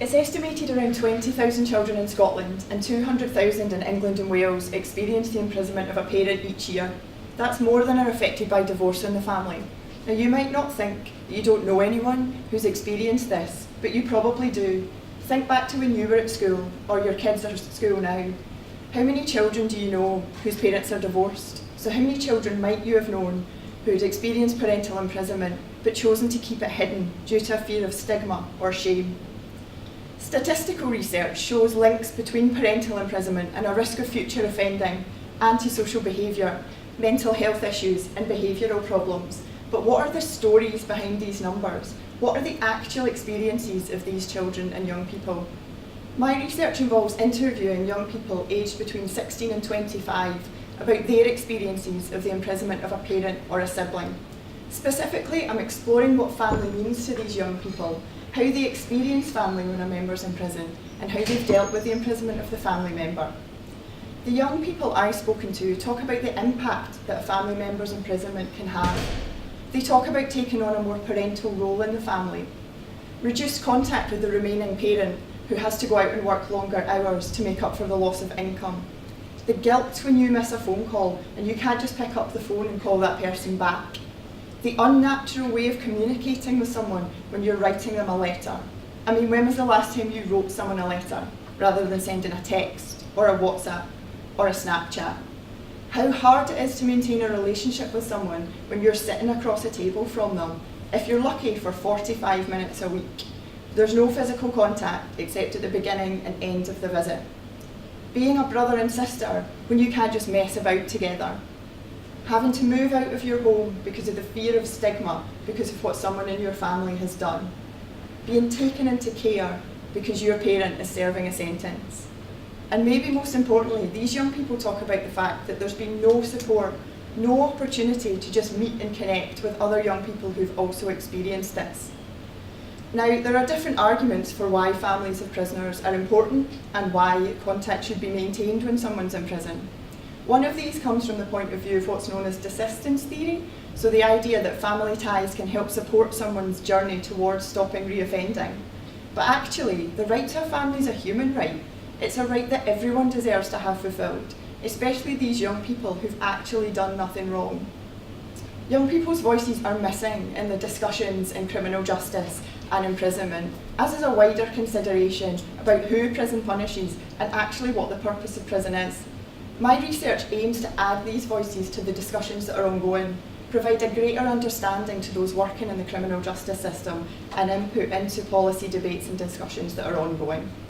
It's estimated around 20,000 children in Scotland and 200,000 in England and Wales experience the imprisonment of a parent each year. That's more than are affected by divorce in the family. Now, you might not think that you don't know anyone who's experienced this, but you probably do. Think back to when you were at school, or your kids are at school now. How many children do you know whose parents are divorced? So how many children might you have known who had experienced parental imprisonment but chosen to keep it hidden due to a fear of stigma or shame? Statistical research shows links between parental imprisonment and a risk of future offending, antisocial behaviour, mental health issues and behavioural problems. But what are the stories behind these numbers? What are the actual experiences of these children and young people? My research involves interviewing young people aged between 16 and 25 about their experiences of the imprisonment of a parent or a sibling. Specifically, I'm exploring what family means to these young people, how they experience family when a member's in prison, and how they've dealt with the imprisonment of the family member. The young people I've spoken to talk about the impact that a family member's imprisonment can have. They talk about taking on a more parental role in the family, reduced contact with the remaining parent who has to go out and work longer hours to make up for the loss of income, the guilt when you miss a phone call and you can't just pick up the phone and call that person back, the unnatural way of communicating with someone when you're writing them a letter. I mean, when was the last time you wrote someone a letter rather than sending a text or a WhatsApp or a Snapchat? How hard it is to maintain a relationship with someone when you're sitting across a table from them, if you're lucky, for 45 minutes a week. There's no physical contact except at the beginning and end of the visit. Being a brother and sister when you can't just mess about together. Having to move out of your home because of the fear of stigma because of what someone in your family has done. Being taken into care because your parent is serving a sentence. And maybe most importantly, these young people talk about the fact that there's been no support, no opportunity to just meet and connect with other young people who've also experienced this. Now, there are different arguments for why families of prisoners are important and why contact should be maintained when someone's in prison. One of these comes from the point of view of what's known as desistance theory, so the idea that family ties can help support someone's journey towards stopping reoffending. But actually, the right to a family is a human right. It's a right that everyone deserves to have fulfilled, especially these young people who've actually done nothing wrong. Young people's voices are missing in the discussions in criminal justice and imprisonment, as is a wider consideration about who prison punishes and actually what the purpose of prison is. My research aims to add these voices to the discussions that are ongoing, provide a greater understanding to those working in the criminal justice system, and input into policy debates and discussions that are ongoing.